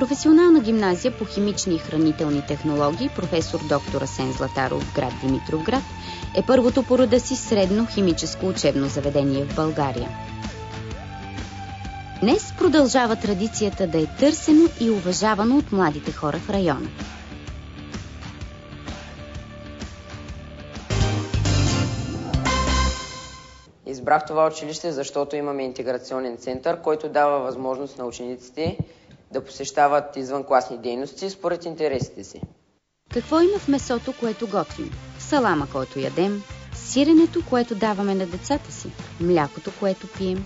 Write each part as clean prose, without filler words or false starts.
Професионална гимназия по химични и хранителни технологии професор доктор Асен Златаров в град Димитровград е първото по рода си средно химическо учебно заведение в България. Днес продължава традицията да е търсено и уважавано от младите хора в района. Избрах това училище, защото имаме интеграционен център, който дава възможност на учениците да посещават извънкласни дейности според интересите си. Какво има в месото, което готвим? Салама, който ядем, сиренето, което даваме на децата си, млякото, което пием?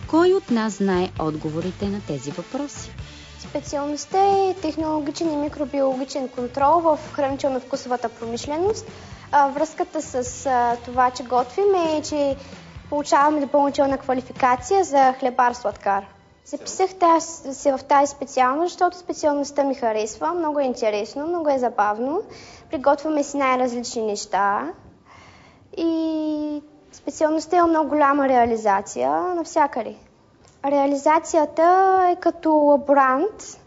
Кой от нас знае отговорите на тези въпроси? Специалността е технологичен и микробиологичен контрол в хранително-вкусовата промишленост. Връзката с това, че готвим е, че получаваме допълнителна квалификация за хлебар-сладкар. Записах се в тази специалност, защото специалността ми харесва. Много е интересно, много е забавно. Приготвяме си най-различни неща. И специалността е много голяма реализация навсякъде. Реализацията е като лаборант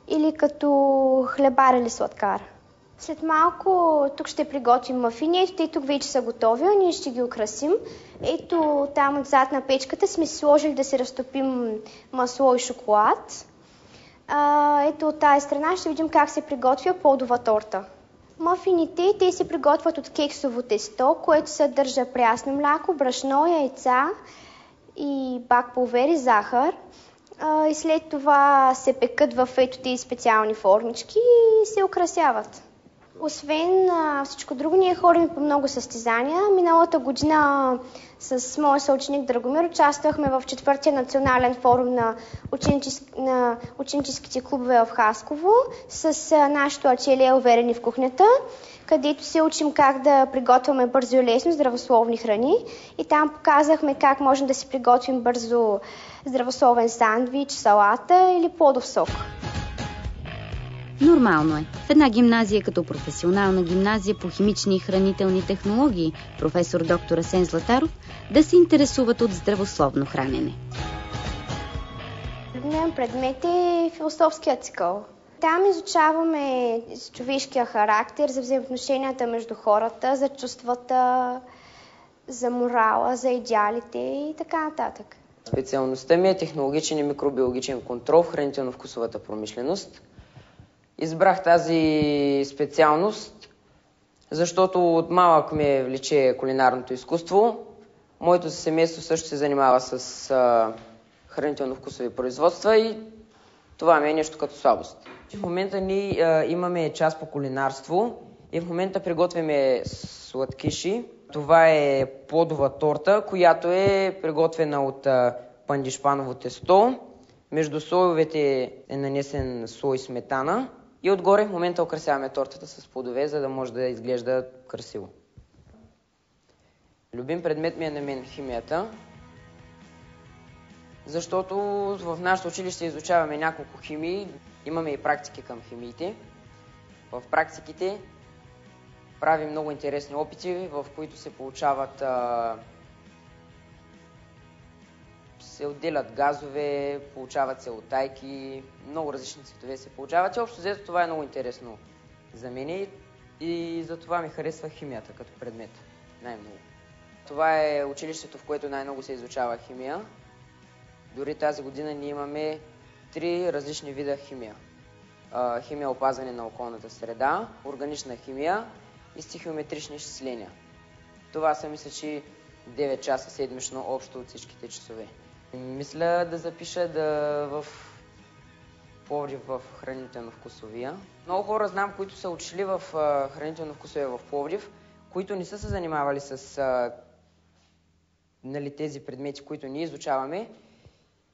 или като хлебар или сладкар. След малко тук ще приготвим мафини. Ето те тук вече са готови, а ние ще ги украсим. Ето там отзад на печката сме си сложили да се разтопим масло и шоколад. Ето от тази страна ще видим как се приготвя плодова торта. Мафините, те се приготвят от кексово тесто, което съдържа прясно мляко, брашно, яйца и бак пулвер и захар. И след това се пекат в ето тези специални формички и се украсяват. Освен всичко друго, ние ходим по много състезания. Миналата година с моя съученик Драгомир участвахме в 4-тия национален форум на ученическите клубове в Хасково с нашото ателие Уверени в кухнята, където се учим как да приготвяме бързо и лесно здравословни храни. И там показахме как можем да си приготвим бързо здравословен сандвич, салата или плодов сок. Нормално е в една гимназия като професионална гимназия по химични и хранителни технологии професор доктор Асен Златаров да се интересуват от здравословно хранене. Любимият предмет е философския цикъл. Там изучаваме човешкия характер, за взаимоотношенията между хората, за чувствата, за морала, за идеалите и така нататък. Специалността ми е технологичен и микробиологичен контрол в хранително-вкусовата промишленост. Избрах тази специалност, защото от малък ме влече кулинарното изкуство. Моето семейство също се занимава с хранително-вкусови производства и това ми е нещо като слабост. В момента ние имаме част по кулинарство и в момента приготвяме сладкиши. Това е плодова торта, която е приготвена от пандишпаново тесто. Между слоевете е нанесен слой сметана и отгоре в момента украсяваме тортата с плодове, за да може да изглежда красиво. Любим предмет ми е на мен химията, защото в нашето училище изучаваме няколко химии, имаме и практики към химиите. В практиките правим много интересни опити, в които се получават се отделят газове, получават се утайки, много различни цветове се получават и общо взето това е много интересно за мен и за това ми харесва химията като предмет най-много. Това е училището, в което най-много се изучава химия. Дори тази година ние имаме 3 различни вида химия. Химия опазване на околната среда, органична химия и стихиометрични изчисления. Това са, мисля, че 9 часа седмично общо от всичките часове. Мисля да запиша в Пловдив в хранително-вкусовия. Много хора знам, които са учили в хранително-вкусовия в Пловдив, които не са се занимавали с тези предмети, които ние изучаваме.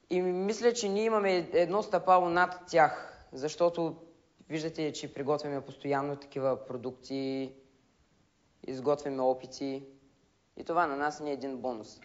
И мисля, че ние имаме едно стъпало над тях, защото виждате, че приготвяме постоянно такива продукти, изготвяме опити и това на нас не е един бонус.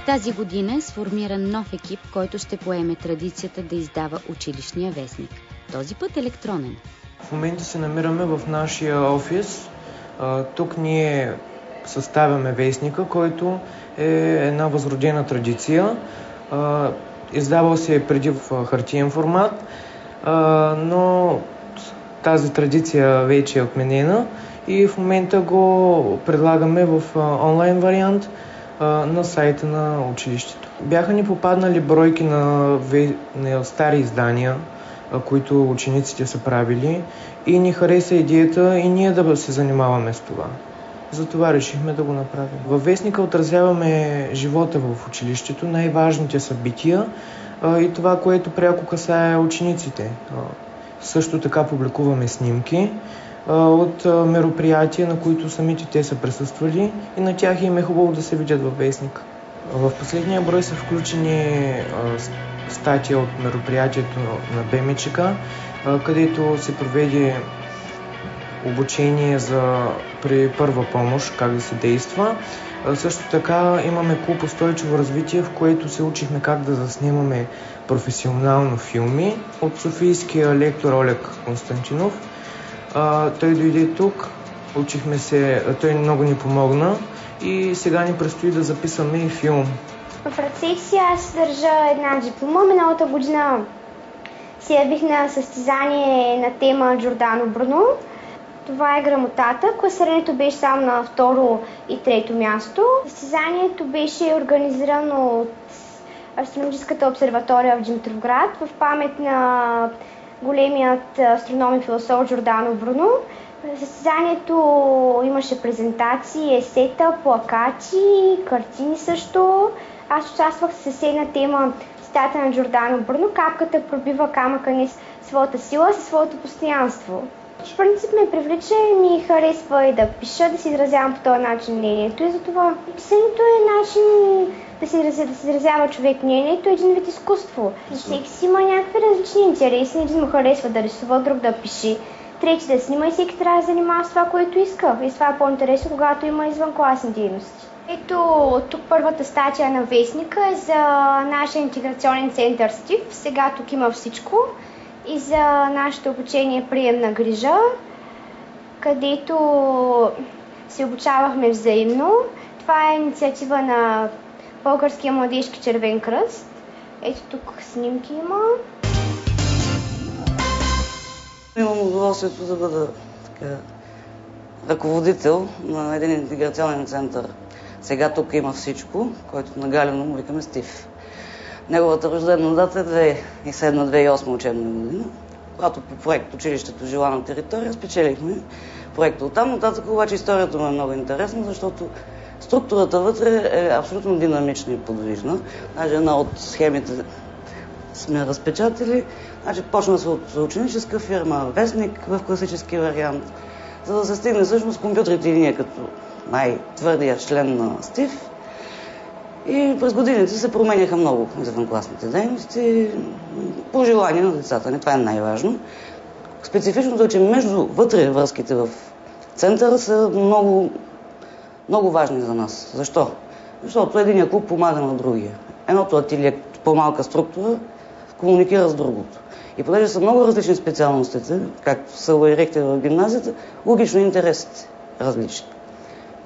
Тази година е сформиран нов екип, който ще поеме традицията да издава училищния вестник. Този път електронен. В момента се намираме в нашия офис. Тук ние съставяме вестника, който е една възродена традиция. Издавал се е преди в хартиен формат, но тази традиция вече е отменена и в момента го предлагаме в онлайн вариант на сайта на училището. Бяха ни попаднали бройки на стари издания, които учениците са правили, и ни хареса идеята и ние да се занимаваме с това. Затова решихме да го направим. Във вестника отразяваме живота в училището, най-важните събития и това, което пряко касае учениците. Също така публикуваме снимки от мероприятия, на които самите те са присъствали и на тях им е хубаво да се видят във вестника. В последния брой са включени статия от мероприятието на БМЧК, където се проведе обучение при първа помощ, как да се действа. Също така имаме клуб устойчиво развитие, в което се учихме как да заснемаме професионално филми от софийския лектор Олег Константинов. Той дойде тук, учихме се, той много ни помогна и сега ни предстои да записваме и филм. В ръцете си аз държа една диплома. Миналата година се явих на състезание на тема Джордано Бруно. Това е грамотата. Класирането беше само на второ и трето място. Състезанието беше организирано от Астрономическата обсерватория в Димитровград в памет на големият астроном и философ Джордано Бруно. В състезанието имаше презентации, есета, плакати, картини също. Аз участвах с есейна тема цитата на Джордано Бруно: "Капката пробива камъка ни своята сила, със своето постоянство." В принцип ме привлича и ми харесва и да пиша, да се изразявам по този начин мнението, и затова писането е начин да се изразява човек мнението, е един вид изкуство. Всеки си има някакви различни интереси. Един му харесва да рисува, друг да пише, трети да снима, и всеки трябва да занимава с това, което иска. И това е по-интересно, когато има извънкласни дейности. Ето, тук първата статия на вестника е за нашия интеграционен център СТИФ. Сега тук има всичко. И за нашето обучение приемна грижа, където се обучавахме взаимно. Това е инициатива на Българския младежки червен кръст. Ето тук снимки има. Имам удоволствието да бъда ръководител на един интеграционен център. Сега тук има всичко, който на галено му викаме СТИФ. Неговата рождена дата е 2007-2008 учебна година, когато по проект Училището желана територия спечелихме проекта. Оттам нататък обаче историята му е много интересна, защото структурата вътре е абсолютно динамична и подвижна. Даже една от схемите сме разпечатали. Почна се от ученическа фирма, вестник в класически вариант, за да се стигне всъщност компютрите и ние като най-твърдия член на СТИФ. И през годините се променяха много извънкласните дейности по желание на децата. Това е най-важно. Специфичното е, че вътре връзките в центъра са много, много важни за нас. Защо? Защото единия клуб помага на другия. Едното ателие, по-малка структура, комуникира с другото. И понеже са много различни специалностите, както са лайректи в гимназията, логично интересите различни.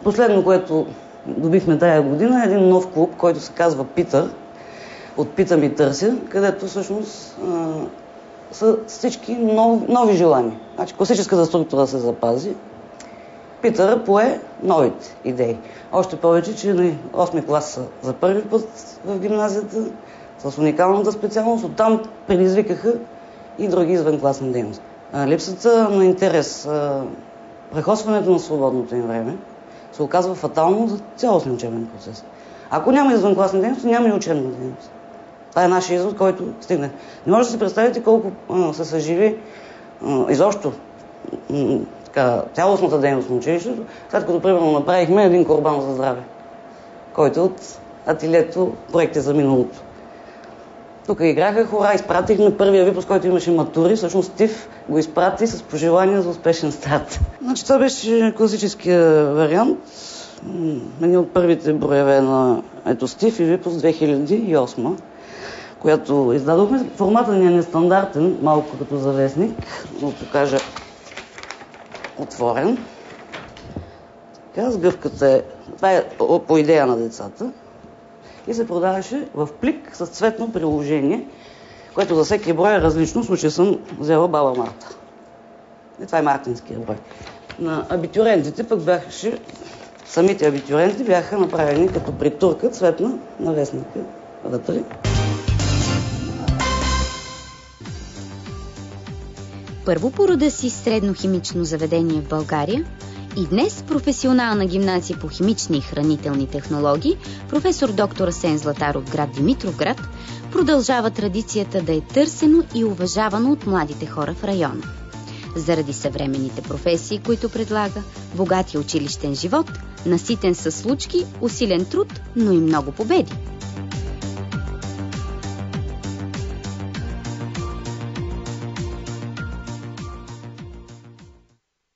Последно, което добихме тая година, е един нов клуб, който се казва Питър, от Питам и търся, където всъщност са всички нови желания. Класическата структура се запази. Питър пое новите идеи. Още повече, че на 8 клас са за първи път в гимназията с уникалната специалност. Оттам предизвикаха и други извънкласни дейности. Липсата на интерес, прехосването на свободното им време се оказва фатално за цялостния учебен процес. Ако няма извънкласни дейности, няма и учебна дейност. Това е нашия извод, който стигне. Не може да си представите колко се съживи изобщо цялостната дейност на училището, след като примерно направихме един корбан за здраве, който е от ателието проекти за миналото. Тук играха хора, изпратихме първия випуск, който имаше матури, всъщност СТИФ го изпрати с пожелания за успешен старт. Това беше класическия вариант. Един от първите броеве на Стив и Випус 2008, която издадохме. Формата ни е нестандартен, малко като за вестник, но покажа отворен. Така, сгъвката е, това е по идея на децата и се продаваше в плик с цветно приложение, което за всеки брой е различно. В случай съм взела Баба Марта. И това е мартинския брой. На абитюрентите пък самите абитюренти бяха направени като притурка цветна на вестника вътре. Първо по рода си средно химично заведение в България и днес професионална гимназия по химични и хранителни технологии, професор доктор Асен Златар от град Димитровград, продължава традицията да е търсено и уважавано от младите хора в района. Заради съвременните професии, които предлага, богатия училищен живот, наситен със случки, усилен труд, но и много победи.